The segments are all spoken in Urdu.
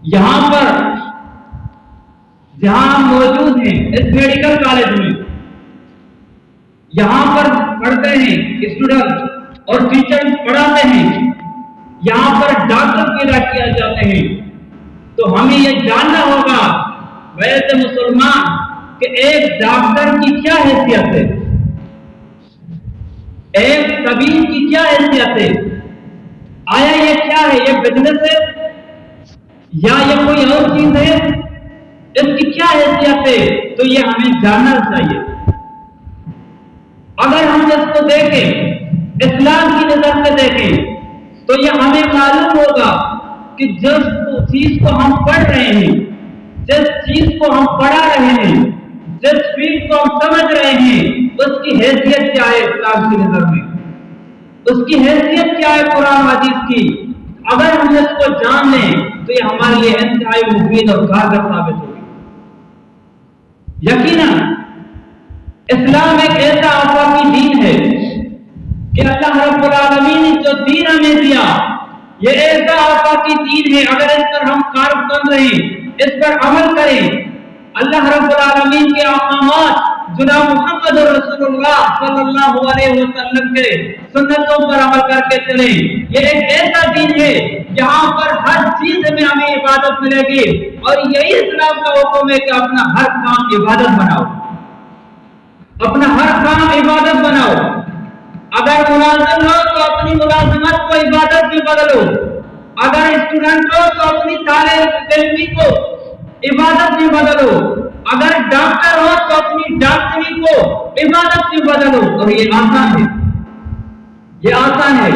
یہاں پر جہاں ہم موجود ہیں اس میڈیکل کالج میں، یہاں پر پڑھتے ہیں اسٹوڈنٹ اور ٹیچر پڑھاتے ہیں، یہاں پر ڈاکٹر پیدا کیا جاتے ہیں، تو ہمیں یہ جاننا ہوگا ویسے مسلمان کہ ایک ڈاکٹر کی کیا حیثیت ہے، ایک طبیب کی کیا حیثیت ہے، آیا یہ کیا ہے، یہ بزنس ہے یا یہ کوئی اور چیز ہے، اس کی کیا حیثیت ہے، تو یہ ہمیں جاننا چاہیے۔ اگر ہم اس کو دیکھیں اسلام کی نظر سے دیکھیں تو یہ ہمیں معلوم ہوگا کہ جس چیز کو ہم پڑھ رہے ہیں، جس چیز کو ہم پڑھا رہے ہیں، جس فیلڈ کو ہم سمجھ رہے ہیں، اس کی حیثیت کیا ہے اسلام کی نظر میں، اس کی حیثیت کیا ہے قرآن حدیث کی۔ اگر ہم اس کو جان لیں تو یہ ہمارے لیے انتہائی مفید اور کارگر ثابت ہوگی۔ یقیناً اسلام ایک ایسا آفاقی دین ہے کہ اللہ رب العالمین نے جو دین ہمیں دیا یہ ایسا آفاقی دین ہے، اگر اس پر ہم کاربند رہیں، اس پر عمل کریں، اللہ رب العالمین کے احکامات جناب محمد رسول اللہ صلی اللہ علیہ وسلم کے سنتوں پر عمل کر کے چلیں۔ یہ ایک ایسا دین ہے جہاں پر ہر چیز میں ہمیں عبادت ملے گی، اور یہی اسلام کا حکم ہے کہ اپنا ہر کام عبادت بناؤ، اپنا ہر کام عبادت بناؤ۔ اگر ملازم ہو تو اپنی ملازمت کو عبادت میں بدلو، اگر اسٹوڈنٹ ہو تو اپنی طالب علمی کو عبادت میں بدلو، اگر ڈاکٹر ہو تو اپنی ڈاکٹری کو عبادت میں بدلو۔ اور یہ آسان ہے، یہ آسان ہے۔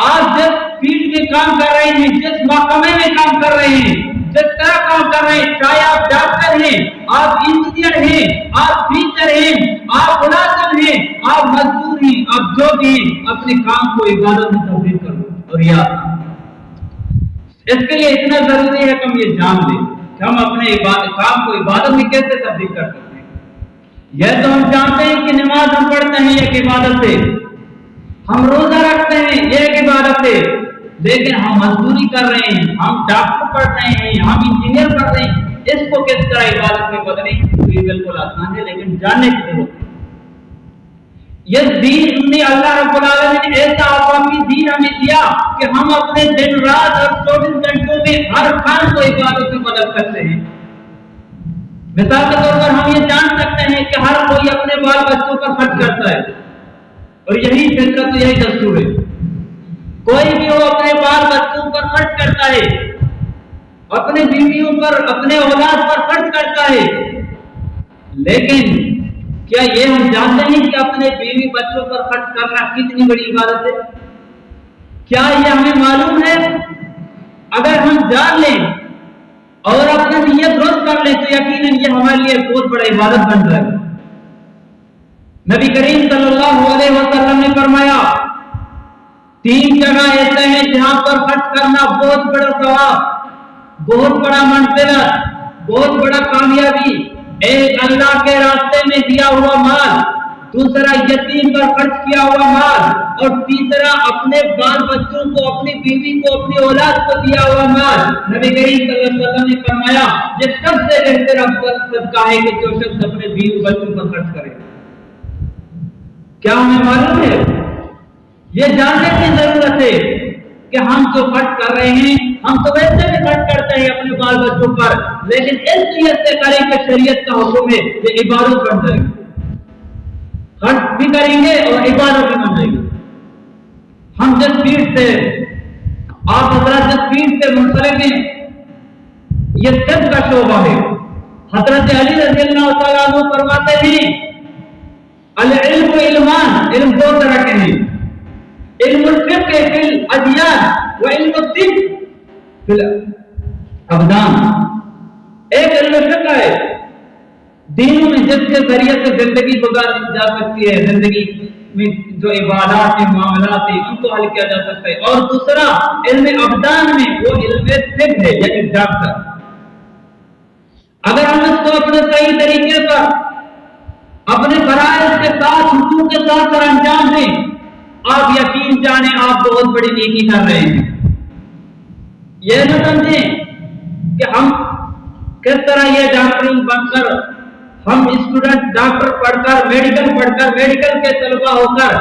آپ جس فیلڈ میں کام کر رہے ہیں، جس محکمے میں کام کر رہے ہیں، جس طرح کام کر رہے ہیں، چاہے آپ ڈاکٹر ہیں، آپ انجینئر ہیں، آپ ٹیچر ہیں، آپ ملازم ہیں، آپ مزدور ہیں، آپ جو بھی ہیں، اپنے کام کو عبادت میں تبدیل کرو۔ اور یہ آسان ہے۔ اس کے لیے اتنا ضروری ہے کہ ہم یہ جان لیں کہ ہم اپنے کام کو عبادت میں کیسے تبدیل کر سکتے ہیں۔ یہ تو ہم جانتے ہیں کہ نماز ہم پڑھتے ہیں، یہ ایک عبادت ہے، ہم روزہ رکھتے ہیں، یہ ایک عبادت ہے، لیکن ہم مزدوری کر رہے ہیں، ہم ڈاکٹر پڑھ رہے ہیں، ہم انجینئر پڑھ رہے ہیں، اس کو کس طرح عبادت میں بدلیں؟ تو یہ بالکل آسان ہے، لیکن جاننے کی ضرورت ہے۔ یہ دین نے اللہ رب العالمین نے ایسا آفاقی دین ہمیں دیا کہ ہم اپنے دن رات اور 24 گھنٹوں میں ہر کام کو عبادت میں بدل سکتے ہیں۔ مثال کے طور پر ہم یہ جان سکتے ہیں کہ ہر کوئی اپنے بال بچوں پر خرچ کرتا ہے، اور یہی فطرت، یہی دستور ہے۔ کوئی بھی وہ اپنے بال بچوں پر خرچ کرتا ہے، اپنے بیویوں پر، اپنے اولاد پر خرچ کرتا ہے، لیکن کیا یہ ہم جانتے ہیں کہ اپنے بیوی بچوں پر خرچ کرنا کتنی بڑی عبادت ہے؟ کیا یہ ہمیں معلوم ہے؟ اگر ہم جان لیں اور اپنا نیت درست کر لیں تو یقیناً یہ ہمارے لیے بہت بڑا عبادت بن جائے گا۔ نبی کریم صلی اللہ علیہ وسلم نے فرمایا 3 جگہ ایسے ہیں جہاں پر خرچ کرنا بہت بڑا ثواب، بہت بڑا منزلت، بہت بڑا کامیابی۔ ایک اللہ کے راستے میں دیا ہوا مال، دوسرا یتیم پر خرچ کیا ہوا مال، اور تیسرا اپنے بال بچوں کو، اپنی بیوی کو، اپنی اولاد کو دیا ہوا مال۔ نبی کریم صلی اللہ علیہ وسلم نے فرمایا یہ سب سے بہتر افضل صدقہ ہے کہ جو شخص اپنے بیوی بچوں پر خرچ کرے۔ کیا ہمیں معلوم ہے؟ یہ جاننے کی ضرورت ہے کہ ہم جو خرچ کر رہے ہیں، ہم تو ویسے بھی خرچ کرتے ہیں اپنے بال بچوں پر، لیکن اس نیت سے کریں کہ شریعت کا حکم ہے، یہ عبادت بن جائے گی، خرچ بھی کریں گے اور عبادت بھی بن جائے گی۔ ہم جس فیلڈ سے، آپ حضرات جس فیلڈ سے منسلک ہیں، یہ طب کا شعبہ ہے۔ حضرت علی رضی اللہ تعالیٰ عنہ فرماتے ہیں العلم و علمان، علم 2 طرح کے ہیں، علم الفقہ فی الادیان و علم الطب فی الابدان۔ ایک علم فقہ ہے دینوں میں جس کے ذریعے سے زندگی گزاری جا سکتی ہے، زندگی میں جو عبادات ہیں، معاملات ہیں، ان کو حل کیا جا سکتا ہے، اور دوسرا علم ابدان میں وہ علم طب ہے، یعنی ڈاکٹر۔ اگر ہم اس کو اپنے صحیح طریقے پر، اپنے فرائض کے ساتھ، حقوق کے ساتھ سر انجام دیں، آپ یقین جانیں آپ بہت بڑی نیکی کر رہے ہیں۔ یہ نہ سمجھیں کہ ہم کس طرح یہ ڈاکٹرنگ بن کر ہم اسٹوڈنٹ ڈاکٹر پڑھ کر میڈیکل کے طلبہ ہو کر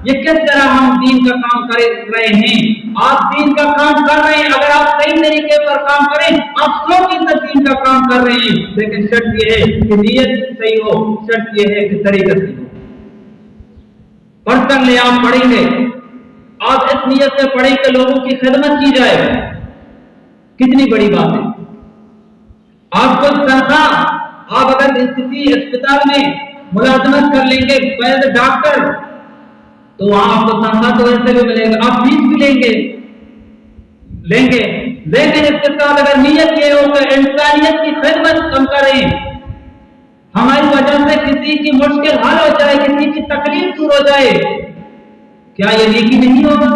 یہ کس طرح ہم دین کا کام کر رہے ہیں. آپ دین کا کام کر رہے ہیں, اگر آپ صحیح طریقے پر کام کریں آپ 100% دین کا کام کر رہے ہیں, لیکن شرط یہ ہے کہ نیت صحیح ہو, شرط یہ ہے کہ طریقہ صحیح ہو. پڑھ کر لے آپ پڑھیں گے, آپ اس نیت سے پڑھیں کہ لوگوں کی خدمت کی جائے, کتنی بڑی بات ہے. آپ کو تنخواہ, آپ اگر کسی اسپتال میں ملازمت کر لیں گے ایز اے ڈاکٹر تو وہاں آپ کو تنخواہ تو ایسے بھی ملے گا, آپ فیس بھی لیں گے, لیکن اس کے ساتھ اگر نیت یہ ہو کہ انسانیت کی خدمت کم کریں, ہماری وجہ سے کسی کی مشکل حل ہو جائے, کسی کی تکلیف دور ہو جائے, کیا یہ نیکی نہیں ہوگا؟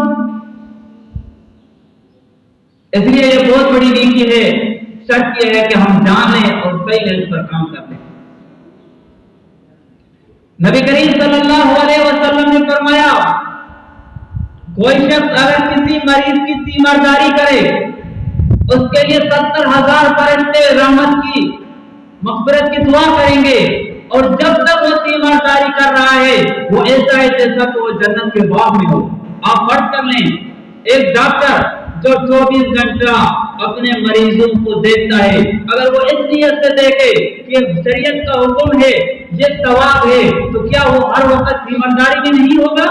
اس لیے یہ بہت بڑی نیکی ہے. شرط یہ ہے کہ ہم جانیں اور صحیح اس پر کام کر لیں. نبی کریم صلی اللہ علیہ وسلم نے فرمایا کوئی شخص اگر کسی مریض کی تیمارداری کرے اس کے لیے 70,000 فرشتے رحمت کی مغفرت کی دعا کریں گے, اور جب تک وہ تیمارداری کر رہا ہے وہ ایسا ہے جیسا کہ وہ جنت کے باغ میں ہو. آپ فرض کر لیں ایک ڈاکٹر جو 24 گھنٹہ اپنے مریضوں کو دیکھتا ہے, اگر وہ اس نیت سے دیکھے کہ شریعت کا حکم ہے, یہ ثواب ہے, تو کیا وہ ہر وقت تیمارداری میں نہیں ہوگا؟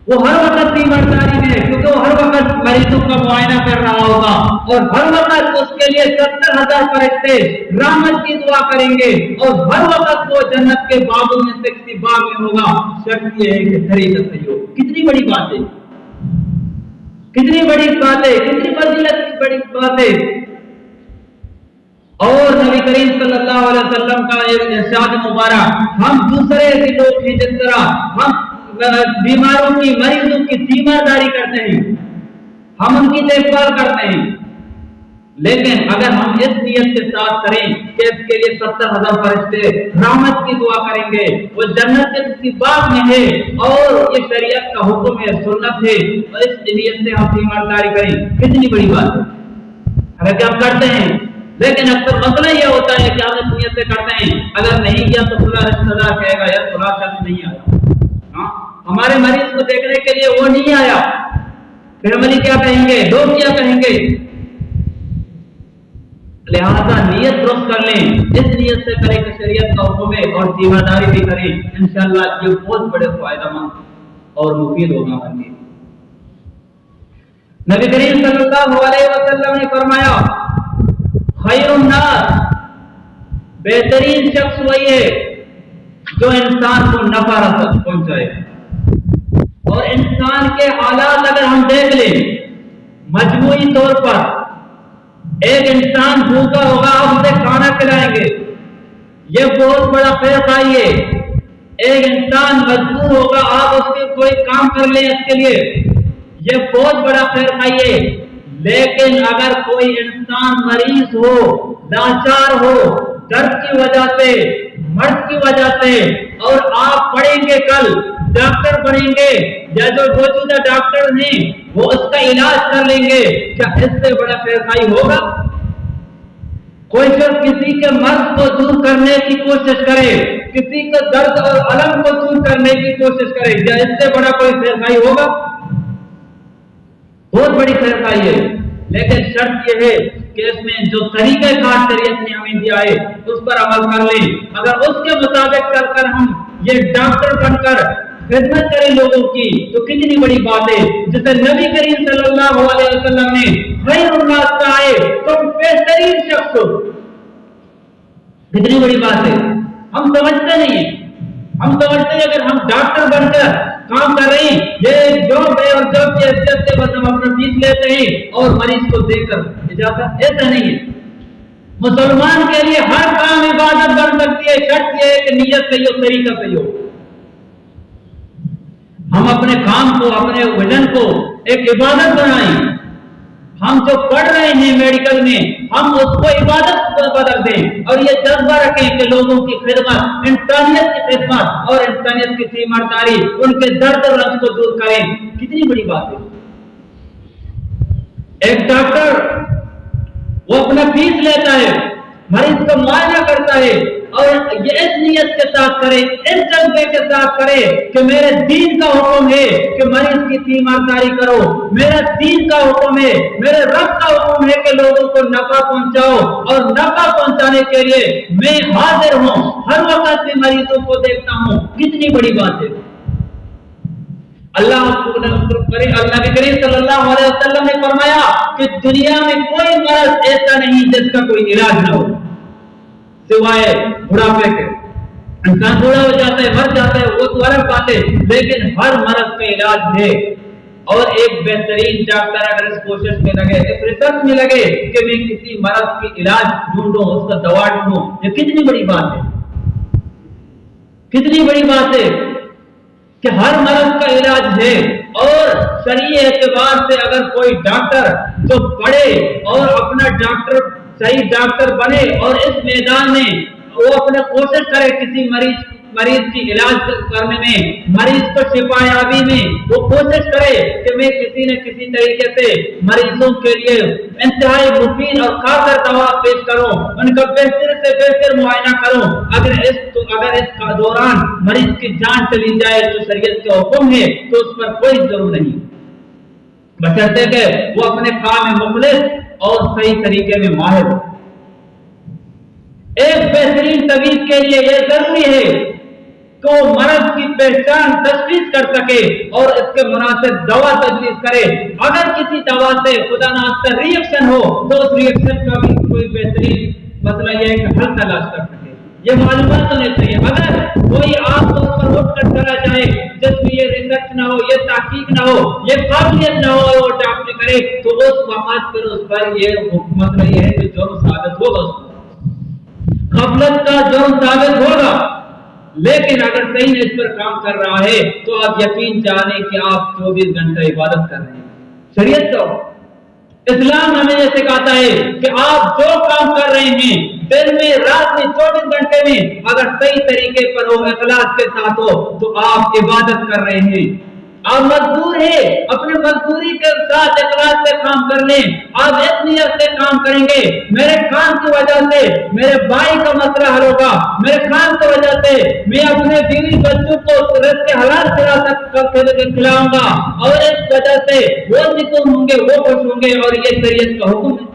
وہ ہر وقت تیمارداری میں, کیونکہ وہ ہر وقت مریضوں کا معائنہ کر رہا ہوگا اور ہر وقت اس کے لیے 70,000 فرشتے رحمت کی دعا کریں گے, اور ہر وقت وہ جنت کے باغوں میں سے کسی باغ میں ہوگا. شرط یہ ہے کہ طریقہ صحیح ہو. کتنی بڑی بات ہے, کتنی بڑی بات ہے, کتنی فضیلت کی بڑی بات ہے. اور نبی کریم صلی اللہ علیہ وسلم کا ارشاد مبارک, ہم دوسرے کے لوگ ہیں جس طرح ہم بیماروں کی مریضوں کی تیمارداری کرتے ہیں, ہم ان کی دیکھ بھال کرتے ہیں, لیکن اگر ہم اس نیت کے ساتھ کریں کہ اس کے لیے 70,000 فرشتے رحمت کی دعا کریں گے, وہ جنت کے کسی باغ میں ہے اور یہ شریعت کا حکم ہے, سنت ہے, اور اس نیت سے ہم تیمارداری کریں, کتنی بڑی بات ہے. اگر ہم کرتے ہیں, لیکن اکثر مسئلہ یہ ہوتا ہے کہ ہم اس نیت سے کرتے ہیں, اگر نہیں کیا تو فلاں رشتہ دار کہے گا یار فلاں شخص نہیں آیا, ہمارے مریض کو دیکھنے کے لیے وہ نہیں آیا, پھر ہم کیا کہیں گے, لوگ کیا کہیں گے. لہذا نیت درست کر لیں, اس نیت سے کریں کہ شریعت کا حکم ہے اور تیمارداری بھی کریں, انشاءاللہ یہ بہت بڑے فائدہ مند اور مفید ہوگا ہمارے لیے. نبی کریم صلی اللہ علیہ وسلم نے فرمایا خیر الناس, بہترین شخص وہی ہے جو انسان کو نفع پہنچائے. اور انسان کے حالات اگر ہم دیکھ لیں مجموعی طور پر, ایک انسان بھوکا ہوگا آپ اسے کھانا کھلائیں گے, یہ بہت بڑا خیر خائی ہے. ایک انسان مجبور ہوگا آپ اس کے کوئی کام کر لیں اس کے لیے, یہ بہت بڑا خیر خائی ہے. لیکن اگر کوئی انسان مریض ہو, لاچار ہو, درد کی وجہ سے, مرض کی وجہ سے, اور آپ پڑھیں گے کل ڈاکٹر بنیں گے, یا جو موجودہ ڈاکٹر ہیں وہ اس کا علاج کر لیں گے, کیا اس سے بڑا خیر خائی ہوگا؟ کوئی شخص کسی کے مرض کو دور کرنے کی کوشش کرے, کسی کے درد اور الم کو دور کرنے کی کوشش کرے, کیا اس سے بڑا کوئی خیر خائی ہوگا؟ بہت بڑی خیر خائی ہے. لیکن شرط یہ ہے کہ اس میں جو طریقہ کار شریعت نے ہمیں دیا ہے اس پر عمل کر لیں. اگر اس کے مطابق چل کر ہم یہ ڈاکٹر بن کر خدمت کریں لوگوں کی تو کتنی بڑی بات ہے. جسے نبی کریم صلی اللہ علیہ وسلم نے خیر الناس کہا ہے, تم بہترین شخص ہو, کتنی بڑی بات ہے. ہم سمجھتے نہیں ہیں, ہم سمجھتے ہیں اگر ہم ڈاکٹر بن کر کام کر رہے ہیں یہ جاب ہے اور جاب کی حیثیت سے بس ہم اپنا فیس لیتے ہیں اور مریض کو دے کر اجازت, ایسا نہیں ہے. مسلمان کے لیے ہر کام عبادت بن سکتی ہے, شرط یہ ہے کہ نیت صحیح ہو, طریقہ صحیح ہو. ہم اپنے کام کو, اپنے وزن کو ایک عبادت بنائیں. ہم جو پڑھ رہے ہیں میڈیکل میں ہم اس کو عبادت بدل دیں, اور یہ جذبہ رکھیں کہ لوگوں کی خدمت, انسانیت کی خدمت اور انسانیت کی تیمارداری, ان کے درد و رنج کو دور کریں. کتنی بڑی بات ہے. ایک ڈاکٹر فیس لیتا ہے، مریض کا معائنہ کرتا ہے، اور یہ اس نیت کے ساتھ کرے، اس جذبے کے ساتھ کرے کہ میرے دین کا حکم ہے کہ مریض کی تیمارداری کرو، میرا دین کا حکم ہے، میرے رب کا حکم ہے کہ لوگوں کو نفع پہنچاؤ، اور نفع پہنچانے کے لیے میں حاضر ہوں، ہر وقت میں مریضوں کو دیکھتا ہوں۔ کتنی بڑی بات ہے۔ اللہ کے کریم صلی اللہ علیہ وسلم نے فرمایا کہ دنیا میں کوئی مرض ایسا نہیں جس کا کوئی علاج نہ ہو سوائے بڑھاپے کے۔ انسان بوڑھا ہو جاتا ہے، مر جاتا ہے، وہ تو الگ بات ہے، لیکن ہر مرض کا علاج ہے۔ اور ایک بہترین ڈاکٹر اگر اس کوشش میں لگے، اس ریسرچ میں لگے کہ میں کسی مرض کی علاج ڈھونڈوں، اس کا دوا ڈھونڈوں، یہ کتنی بڑی بات ہے، کتنی بڑی بات ہے کہ ہر مرض کا علاج ہے۔ اور شرعی اعتبار سے اگر کوئی ڈاکٹر جو پڑھے اور اپنا ڈاکٹر صحیح ڈاکٹر بنے اور اس میدان میں وہ اپنا کوشش کرے کسی مریض کی علاج کرنے میں، مریض کو شفا یابی میں وہ کوشش کرے کہ میں کسی نہ کسی طریقے سے مریضوں کے لیے انتہائی مفید اور کارگر دوا پیش کروں، ان کا بہتر سے بہتر معائنہ کروں۔ اگر اس کا دوران مریض کی جان چلی جائے تو شریعت کا حکم ہے تو اس پر کوئی ضرور نہیں، بشرطے کہ وہ اپنے کام میں مخلص اور صحیح طریقے میں ماہر ہو۔ ایک بہترین طبیب کے لیے یہ ضروری ہے کہ وہ مرض کی پہچان تشخیص کر سکے اور اس کے مناسب دوا تجویز کرے۔ اگر کسی دوا سے خدا نخواستہ ری ایکشن ہو تو اس ری ایکشن کا بھی کوئی بہترین مسئلہ یہ ہے کہ حل تلاش کر سکے۔ یہ معلومات ہونی چاہیے۔ اگر کوئی عام طور پر اٹھ کر چلا جائے جس میں یہ ریسرچ نہ ہو، یہ تحقیق نہ ہو، یہ قابلیت نہ ہو اور وہ ڈاکٹر کرے تو اس وقت پھر اس پر یہ مسئلہ یہ ہے کہ جرم ثابت ہوگا، غفلت کا جرم ثابت ہوگا۔ لیکن اگر صحیح اس پر کام کر رہا ہے تو آپ یقین جانیں کہ آپ 24 گھنٹے عبادت کر رہے ہیں۔ شریعت کا اسلام ہمیں یہ سکھاتا ہے کہ آپ جو کام کر رہے ہیں دن میں، رات میں، 24 گھنٹے میں، اگر صحیح طریقے پر ہو، اخلاص کے ساتھ ہو تو آپ عبادت کر رہے ہیں۔ آپ مزدور ہیں، اپنے مزدوری کے ساتھ اخلاص سے کام کر لیں۔ آپ اس نیت سے کام کریں گے میرے کام کی وجہ سے میرے بھائی کا مسئلہ حل ہوگا، میرے کام کی وجہ سے میں اپنے بیوی بچوں کو رزق حلال کھلاؤں گا، اور اس وجہ سے وہ سکون ہوں گے، وہ خوش ہوں گے، اور یہ شریعت کا حکم ہے۔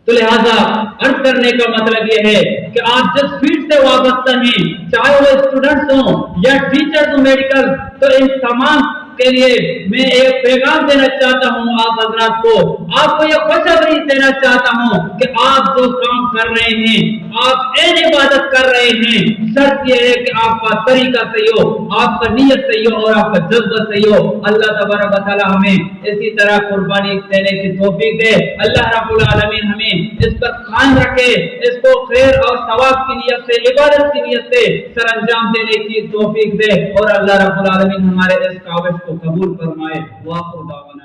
تو لہذا عرض کرنے کا مطلب یہ ہے کہ آپ جس فیلڈ سے وابستہ ہیں، چاہے وہ اسٹوڈنٹس ہوں یا ٹیچر ہوں میڈیکل، تو ان تمام کے لیے میں ایک پیغام دینا چاہتا ہوں آپ حضرات کو، آپ کو یہ خوشخبری دینا چاہتا ہوں کہ آپ جو کام کر رہے ہیں، آپ این عبادت کر رہے ہیں، شرط یہ ہے کہ آپ کا طریقہ صحیح ہو، آپ کا نیت صحیح ہو اور آپ کا جذبہ صحیح ہو۔ اللہ تبارک و تعالی ہمیں اسی طرح قربانی دینے کی توفیق دے۔ اللہ رب العالمین ہمیں اس پر قائم رکھے، اس کو خیر اور ثواب کی نیت سے، عبادت کی نیت سے سر انجام دینے کی توفیق دے، اور اللہ رب العالمین ہمارے اس کاوش کو قبول فرمائے۔ وآخر دعوانا